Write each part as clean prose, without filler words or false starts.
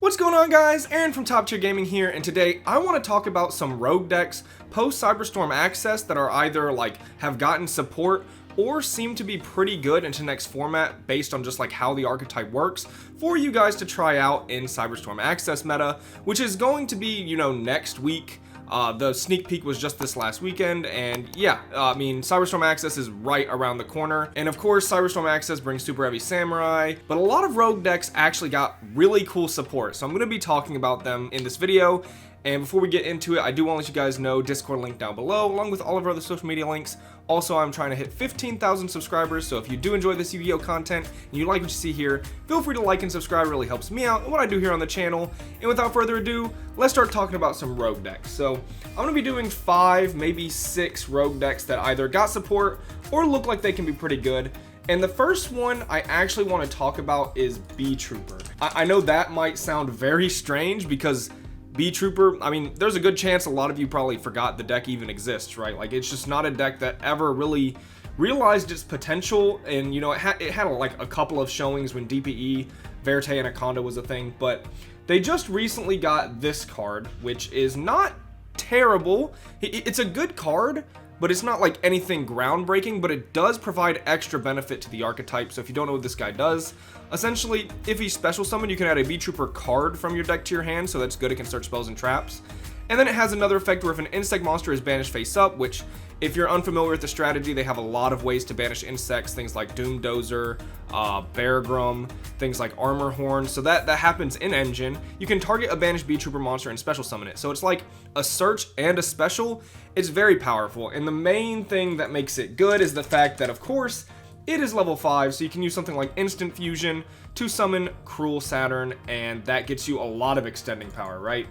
What's going on, guys? Aaron from Top Tier Gaming here, and today I want to talk about some rogue decks post Cyberstorm access that are either have gotten support or seem to be pretty good into next format based on just how the archetype works for you guys to try out in Cyberstorm access meta, which is going to be, next week. The sneak peek was just this last weekend, and yeah, Cyberstorm Access is right around the corner. And of course, Cyberstorm Access brings Super Heavy Samurai, but a lot of rogue decks actually got really cool support, so I'm going to be talking about them in this video. And before we get into it, I do want to let you guys know Discord link down below, along with all of our other social media links. Also, I'm trying to hit 15,000 subscribers, so if you do enjoy this Yu-Gi-Oh content and you like what you see here, feel free to like and subscribe. It really helps me out and what I do here on the channel. And without further ado, let's start talking about some rogue decks. So I'm going to be doing 5, maybe 6 rogue decks that either got support or look like they can be pretty good. And the first one I actually want to talk about is B-Trooper. I know that might sound very strange because B-Trooper, there's a good chance a lot of you probably forgot the deck even exists, right? It's just not a deck that ever really realized its potential, and it had a couple of showings when DPE, Verte, and Anaconda was a thing, but they just recently got this card, which is not terrible. It's a good card, but it's not anything groundbreaking, but it does provide extra benefit to the archetype. So if you don't know what this guy does, essentially, if he's special summoned, you can add a B-Trooper card from your deck to your hand, so that's good. It can search spells and traps. And then it has another effect where if an insect monster is banished face up, which if you're unfamiliar with the strategy, they have a lot of ways to banish insects, things like Doom Dozer, Beargrum, things like Armor Horn. So that happens in Engine. You can target a banished B-Trooper monster and special summon it. So it's like a search and a special. It's very powerful. And the main thing that makes it good is the fact that, of course, it is level 5, so you can use something like Instant Fusion to summon Cruel Saturn, and that gets you a lot of extending power, right?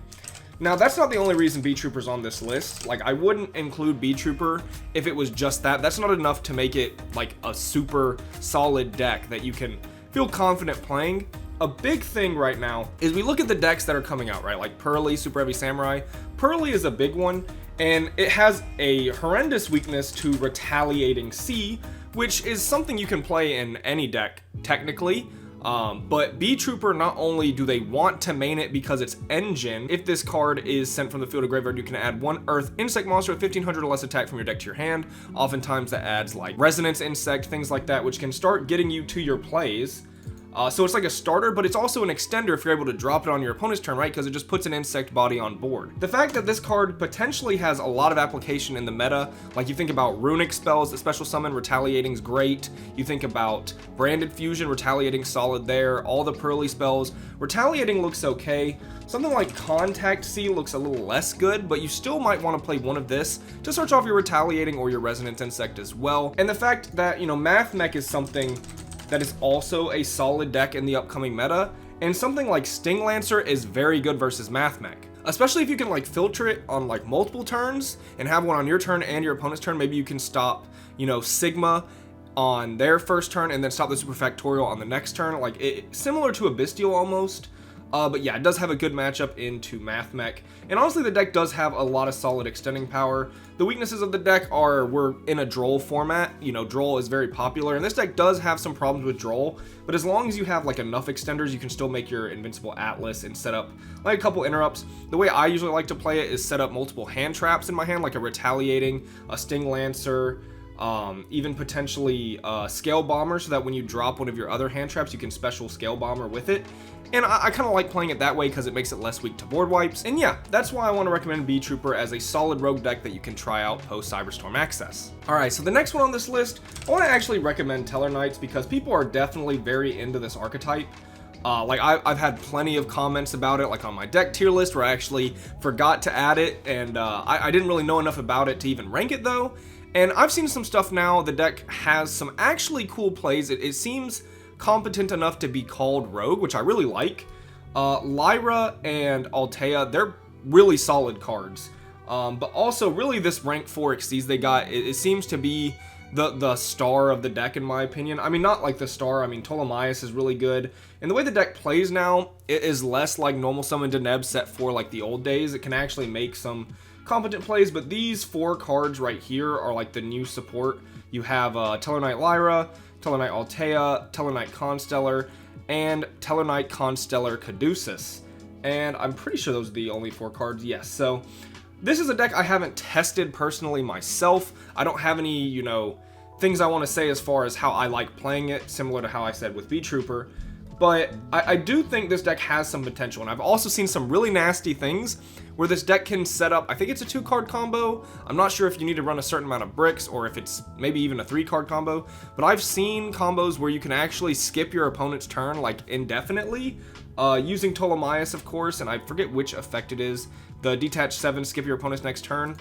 Now, that's not the only reason B-Trooper's on this list. I wouldn't include B-Trooper if it was just that. That's not enough to make it, a super solid deck that you can feel confident playing. A big thing right now is we look at the decks that are coming out, right? Like Pearly, Super Heavy Samurai. Pearly is a big one, and it has a horrendous weakness to Retaliating Sea, which is something you can play in any deck, technically. But B-Trooper, not only do they want to main it because it's Engine, if this card is sent from the field to graveyard, you can add 1 Earth insect monster with 1500 or less attack from your deck to your hand. Oftentimes that adds Resonance Insect, things like that, which can start getting you to your plays. So it's like a starter, but it's also an extender if you're able to drop it on your opponent's turn, right? Because it just puts an insect body on board. The fact that this card potentially has a lot of application in the meta, you think about runic spells that special summon, Retaliating's great. You think about Branded Fusion, Retaliating solid there. All the Pearly spells, Retaliating looks okay. Something like Contact Sea looks a little less good, but you still might want to play one of this to search off your Retaliating or your Resonance Insect as well. And the fact that, Math Mech is something that is also a solid deck in the upcoming meta, and something like Sting Lancer is very good versus Math Mech. Especially if you can filter it on multiple turns and have one on your turn and your opponent's turn. Maybe you can stop, Sigma on their first turn and then stop the Super Factorial on the next turn. Similar to a Bestial almost. But yeah, it does have a good matchup into Math Mech. And honestly, the deck does have a lot of solid extending power. The weaknesses of the deck are we're in a Droll format. Droll is very popular, and this deck does have some problems with Droll. But as long as you have enough extenders, you can still make your Invincible Atlas and set up a couple interrupts. The way I usually like to play it is set up multiple hand traps in my hand, like a Retaliating, a Sting Lancer, even potentially Scale Bomber, so that when you drop one of your other hand traps, you can special Scale Bomber with it. And I kind of like playing it that way because it makes it less weak to board wipes. And yeah, that's why I want to recommend B-Trooper as a solid rogue deck that you can try out post Cyberstorm access. Alright, so the next one on this list, I want to actually recommend Teller Knights because people are definitely very into this archetype. I've had plenty of comments about it, on my deck tier list, where I actually forgot to add it, and I didn't really know enough about it to even rank it though. And I've seen some stuff now. The deck has some actually cool plays. It seems competent enough to be called rogue, which I really like. Lyra and Altea, they're really solid cards. But also, really, this rank 4 Xyz they got, it seems to be the star of the deck, in my opinion. Not the star. Ptolemaeus is really good. And the way the deck plays now, it is less like normal summon Deneb set for the old days. It can actually make some competent plays, but these 4 cards right here are the new support. You have Teller Knight Lyra, Teller Knight Altea, Teller Knight Constellar, and Teller Knight Constellar Caduceus. and I'm pretty sure those are the only 4 cards. Yes, so this is a deck I haven't tested personally myself. I don't have any, you know, things I want to say as far as how I like playing it, similar to how I said with B-Trooper. But I do think this deck has some potential, and I've also seen some really nasty things where this deck can set up, I think it's a 2-card combo. I'm not sure if you need to run a certain amount of bricks or if it's maybe even a 3-card combo, but I've seen combos where you can actually skip your opponent's turn like indefinitely, using Ptolemaeus, of course, and I forget which effect it is. The detach 7, skip your opponent's next turn.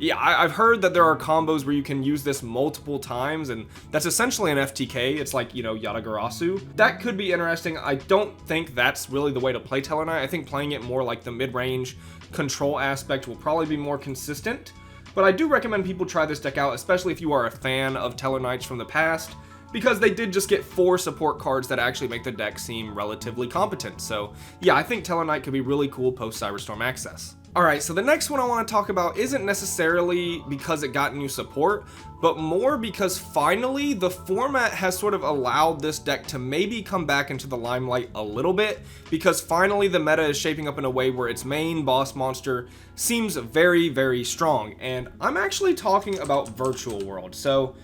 Yeah, I've heard that there are combos where you can use this multiple times, and that's essentially an FTK. It's like, you know, Yatagarasu. That could be interesting. I don't think that's really the way to play Tellarknight. I think playing it more like the mid-range control aspect will probably be more consistent. But I do recommend people try this deck out, especially if you are a fan of Tellarknights from the past, because they did just get 4 support cards that actually make the deck seem relatively competent. So yeah, I think Tellarknight could be really cool post Cyberstorm access. Alright, so the next one I want to talk about isn't necessarily because it got new support, but more because finally the format has sort of allowed this deck to maybe come back into the limelight a little bit, because finally the meta is shaping up in a way where its main boss monster seems very, very strong. And I'm actually talking about Virtual World. So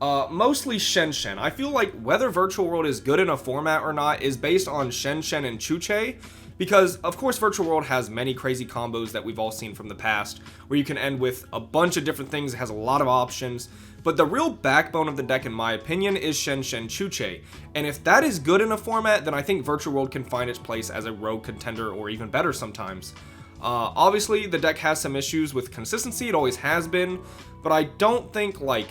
mostly Shen Shen. I feel like whether Virtual World is good in a format or not is based on Shen Shen and Chuche, because of course Virtual World has many crazy combos that we've all seen from the past, where you can end with a bunch of different things. It has a lot of options, but the real backbone of the deck, in my opinion, is Shen Shen Chuche, and if that is good in a format, then I think Virtual World can find its place as a rogue contender, or even better sometimes. Obviously the deck has some issues with consistency, it always has been, but I don't think like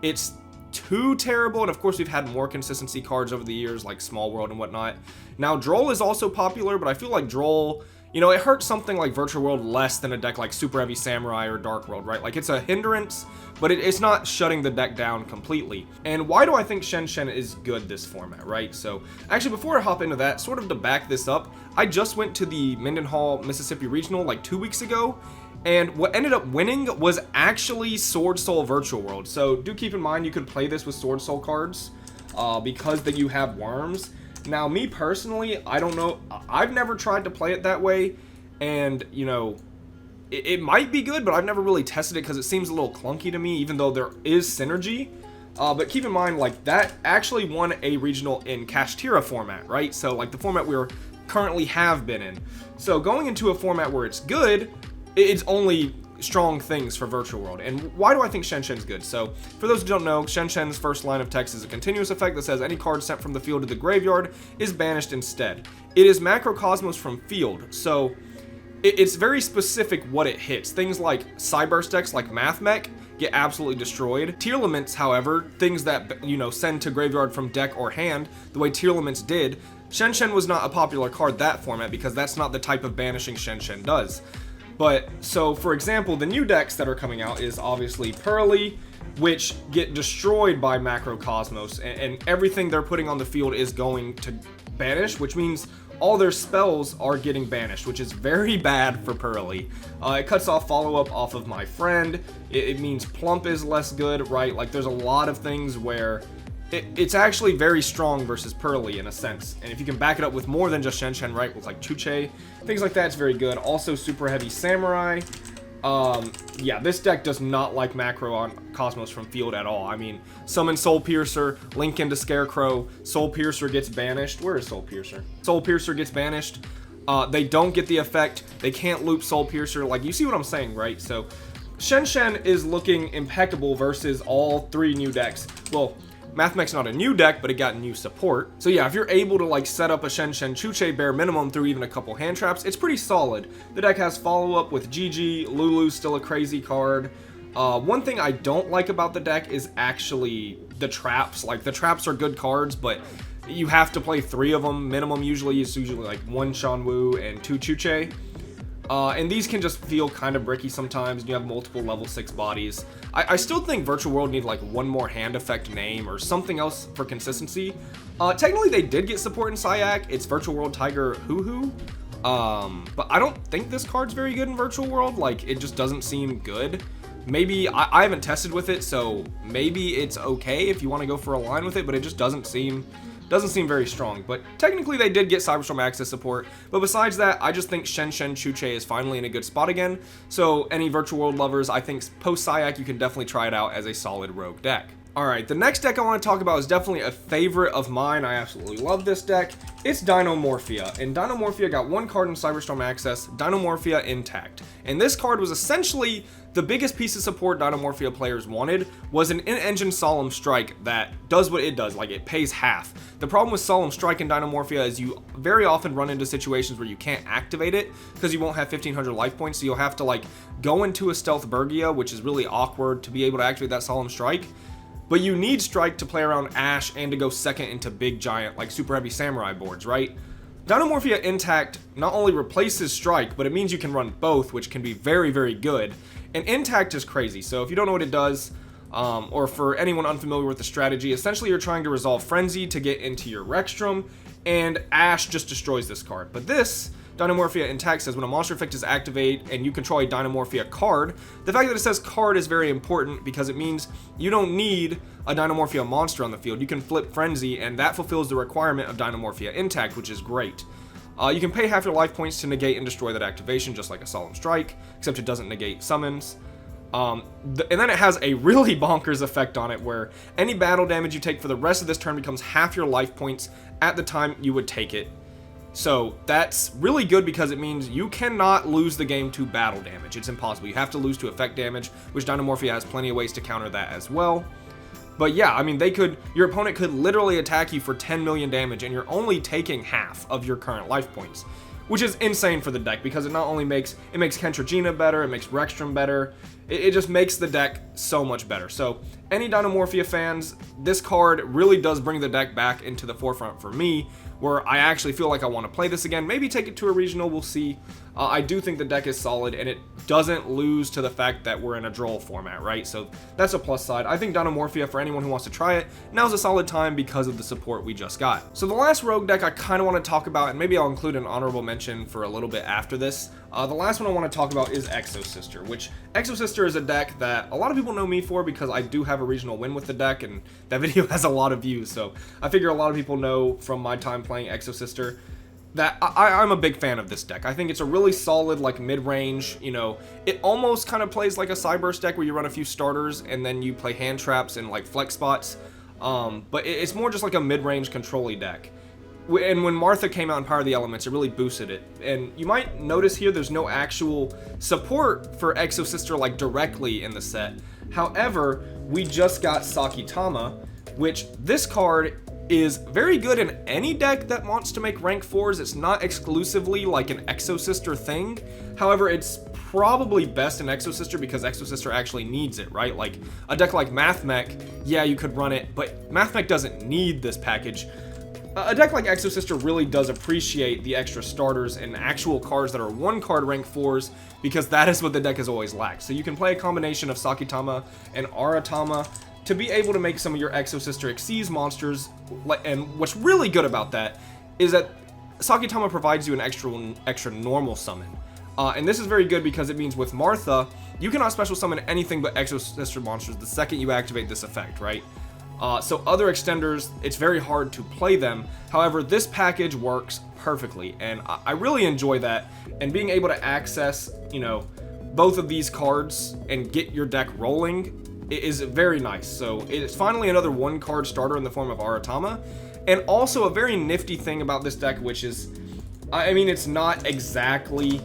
it's too terrible, and of course we've had more consistency cards over the years like Small World and whatnot. Now Droll is also popular, but I feel like Droll, you know, it hurts something like Virtual World less than a deck like Super Heavy Samurai or Dark World, right? Like it's a hindrance, but it's not shutting the deck down completely. And why do I think Shen Shen is good this format, right? So actually before I hop into that, sort of to back this up, I just went to the Mendenhall, Mississippi Regional like 2 weeks ago, and what ended up winning was actually Sword Soul Virtual World. So do keep in mind you could play this with Sword Soul cards because that you have worms. Now me personally, I don't know, I've never tried to play it that way, and you know, it might be good, but I've never really tested it because it seems a little clunky to me, even though there is synergy. But keep in mind, like, that actually won a regional in Kashtira format, right? So like the format we currently have been in. So going into a format where it's good, it's only strong things for Virtual World. And why do I think Shen Shen's good? So for those who don't know, Shen Shen's first line of text is a continuous effect that says any card sent from the field to the graveyard is banished instead. It is Macrocosmos from field, so it's very specific what it hits. Things like Cyburst decks like Math Mech get absolutely destroyed. Tearlaments, however, things that, you know, send to graveyard from deck or hand, the way Tearlaments did, Shen Shen was not a popular card that format because that's not the type of banishing Shen Shen does. But, so, for example, the new decks that are coming out is obviously Pearly, which get destroyed by Macrocosmos, and everything they're putting on the field is going to banish, which means all their spells are getting banished, which is very bad for Pearly. It cuts off follow-up off of My Friend, it means Plump is less good, right? Like, there's a lot of things where it's actually very strong versus Pearly in a sense, and if you can back it up with more than just Shen Shen, right, with like Chuche, things like that, it's very good. Also Super Heavy Samurai. Yeah, this deck does not like Macro on Cosmos from field at all. I mean, summon Soul Piercer, link into Scarecrow, Soul Piercer gets banished. Where is Soul Piercer? Soul Piercer gets banished. They don't get the effect. They can't loop Soul Piercer. Like, you see what I'm saying, right? So Shen Shen is looking impeccable versus all 3 new decks. Well, Math Mech's not a new deck, but it got new support. So yeah, if you're able to like set up a Shen Shen Chuche bare minimum through even a couple hand traps, it's pretty solid. The deck has follow-up with Gigi, Lulu's still a crazy card. One thing I don't like about the deck is actually the traps. Like, the traps are good cards, but you have to play 3 of them. Minimum usually is usually like 1 Shanwu and 2 Chuche. And these can just feel kind of bricky sometimes, and you have multiple level 6 bodies. I still think Virtual World need like 1 more hand effect name or something else for consistency. Technically they did get support in Cyac, it's Virtual World Tiger Hoo Hoo. But I don't think this card's very good in Virtual World, like it just doesn't seem good. Maybe, I haven't tested with it, so maybe it's okay if you want to go for a line with it, but it just doesn't seem doesn't seem very strong, but technically they did get Cyberstorm access support. But besides that, I just think Shen Chuche is finally in a good spot again. So any Virtual World lovers, I think post Cyac, you can definitely try it out as a solid rogue deck. Alright, the next deck I want to talk about is definitely a favorite of mine. I absolutely love this deck. It's Dino Morphia, and Dino Morphia got one card in Cyberstorm Access, Dino Morphia Intact. And this card was essentially the biggest piece of support Dino Morphia players wanted, was an in-engine Solemn Strike that does what it does, like it pays half. The problem with Solemn Strike in Dino Morphia is you very often run into situations where you can't activate it because you won't have 1500 life points, so you'll have to like go into a Stealth Bergia, which is really awkward to be able to activate that Solemn Strike. But you need Strike to play around Ash and to go second into big giant, like super heavy samurai boards, right? Dino Morphia Intact not only replaces Strike, but it means you can run both, which can be very, very good. And Intact is crazy, so if you don't know what it does, or for anyone unfamiliar with the strategy, essentially you're trying to resolve Frenzy to get into your Rekstrom, and Ash just destroys this card. But this, Dino Morphia Intact, says when a monster effect is activated and you control a Dino Morphia card, the fact that it says card is very important because it means you don't need a Dino Morphia monster on the field. You can flip Frenzy, and that fulfills the requirement of Dino Morphia Intact, which is great. You can pay half your life points to negate and destroy that activation, just like a Solemn Strike, except it doesn't negate summons. And then it has a really bonkers effect on it where any battle damage you take for the rest of this turn becomes half your life points at the time you would take it. So that's really good because it means you cannot lose the game to battle damage. It's impossible. You have to lose to effect damage, which Dino Morphia has plenty of ways to counter that as well. But yeah, I mean, your opponent could literally attack you for 10 million damage and you're only taking half of your current life points, which is insane for the deck because it not only makes Kentragina better, it makes Rekstrom better, it just makes the deck so much better. So any Dino Morphia fans, this card really does bring the deck back into the forefront for me, where I actually feel like I want to play this again. Maybe take it to a regional, we'll see. I do think the deck is solid, and it doesn't lose to the fact that we're in a Droll format, right? So that's a plus side. I think Dino Morphia, for anyone who wants to try it, now's a solid time because of the support we just got. So the last rogue deck I kind of want to talk about, and maybe I'll include an honorable mention for a little bit after this. The last one I want to talk about is Exo Sister, which Exo Sister is a deck that a lot of people know me for because I do have a regional win with the deck, and that video has a lot of views, so I figure a lot of people know from my time playing Exo Sister that I'm a big fan of this deck. I think it's a really solid, like, mid-range, you know, it almost kind of plays like a Cyburst deck where you run a few starters and then you play hand traps and, like, flex spots, but it's more just like a mid-range control-y deck. And when Martha came out in Power of the Elements, it really boosted it. And you might notice here there's no actual support for Exo Sister, like, directly in the set. However, we just got Sakitama, which this card is very good in any deck that wants to make rank 4s. It's not exclusively like an Exo Sister thing. However, it's probably best in Exo Sister because Exo Sister actually needs it, right? Like a deck like Mathmech, yeah, you could run it, but Mathmech doesn't need this package. A deck like Exo Sister really does appreciate the extra starters and actual cards that are 1-card rank 4s because that is what the deck has always lacked. So you can play a combination of Sakitama and Aratama to be able to make some of your Exo Sister Xyz monsters, and what's really good about that is that Sakitama provides you an extra normal summon. And this is very good because it means with Martha, you cannot special summon anything but Exo Sister monsters the second you activate this effect, right? So other extenders, it's very hard to play them. However, this package works perfectly, and I really enjoy that. And being able to access, you know, both of these cards and get your deck rolling is very nice. So it's finally another 1-card starter in the form of Aratama. And also a very nifty thing about this deck, which is, I mean, it's not exactly,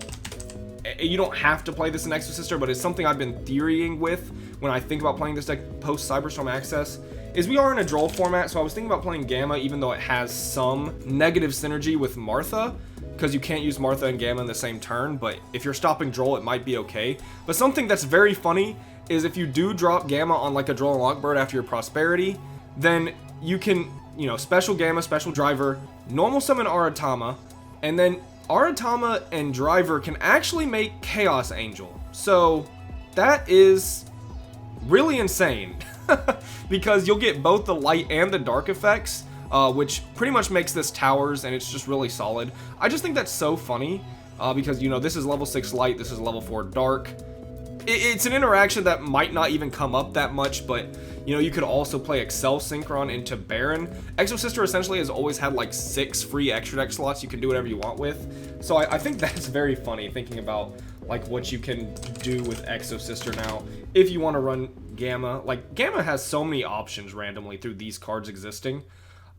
you don't have to play this in Exo Sister, but it's something I've been theorying with when I think about playing this deck post Cyberstorm Access, is we are in a Droll format, so I was thinking about playing Gamma, even though it has some negative synergy with Martha, because you can't use Martha and Gamma in the same turn, but if you're stopping Droll, it might be okay. But something that's very funny is if you do drop Gamma on like a Droll and Lockbird after your Prosperity, then you can, you know, special Gamma, special Driver, normal summon Aratama, and then Aratama and Driver can actually make Chaos Angel. So that is really insane because you'll get both the light and the dark effects, which pretty much makes this towers, and it's just really solid. I just think that's so funny because, you know, this is level 6 light, this is level 4 dark. it's an interaction that might not even come up that much, but you know, you could also play Excel Synchron into Baron. Exosister essentially has always had like 6 free extra deck slots you can do whatever you want with. So I think that's very funny, thinking about like what you can do with Exosister now if you want to run Gamma. Like, Gamma has so many options randomly through these cards existing.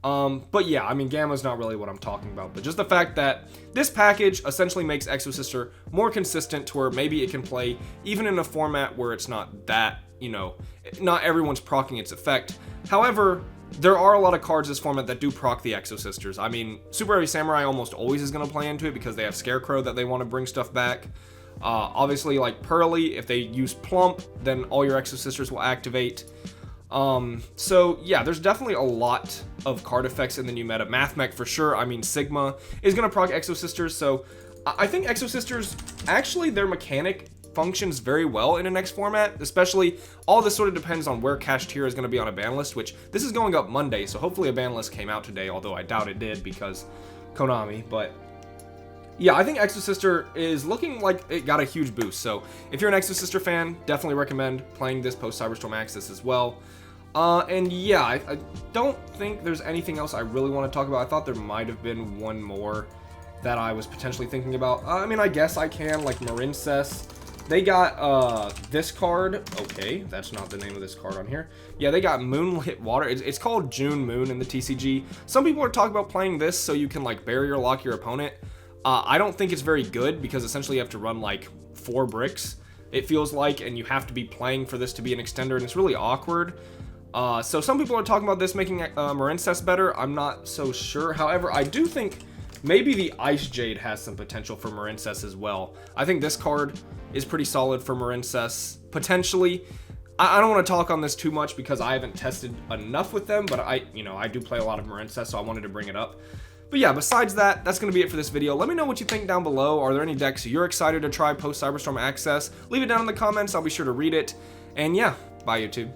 But yeah, I mean, Gamma's not really what I'm talking about, but just the fact that this package essentially makes Exosister more consistent to where maybe it can play even in a format where it's not that, you know, not everyone's proccing its effect. However, there are a lot of cards in this format that do proc the Exosisters. I mean, Super Heavy Samurai almost always is going to play into it because they have Scarecrow that they want to bring stuff back. Obviously, like Pearly, if they use Plump, then all your Exosisters will activate. So yeah, there's definitely a lot of card effects in the new meta. Mathmech for sure. I mean, Sigma is going to proc Exosisters, so I think Exosisters, actually their mechanic functions very well in a next format, especially all this sort of depends on where Kashtira is going to be on a ban list, which this is going up Monday, so hopefully a ban list came out today, although I doubt it did because Konami. But yeah, I think Exosister is looking like it got a huge boost, so if you're an Exosister fan, definitely recommend playing this post Cyberstorm Access as well. And yeah, I don't think there's anything else I really want to talk about. I thought there might have been one more that I was potentially thinking about. I mean, I guess I can, like Marincess. They got this card. Okay, that's not the name of this card on here. Yeah, they got Moonlit Water. It's called June Moon in the TCG. Some people are talking about playing this so you can like barrier lock your opponent. I don't think it's very good because essentially you have to run like 4 bricks, it feels like, and you have to be playing for this to be an extender, and it's really awkward. So some people are talking about this making Marincess better. I'm not so sure. However, I do think maybe the Ice Jade has some potential for Marincess as well. I think this card is pretty solid for Marincess, potentially. I don't want to talk on this too much because I haven't tested enough with them, but I do play a lot of Marincess, so I wanted to bring it up. But yeah, besides that, that's going to be it for this video. Let me know what you think down below. Are there any decks you're excited to try post Cyberstorm Access? Leave it down in the comments. I'll be sure to read it. And yeah, bye YouTube.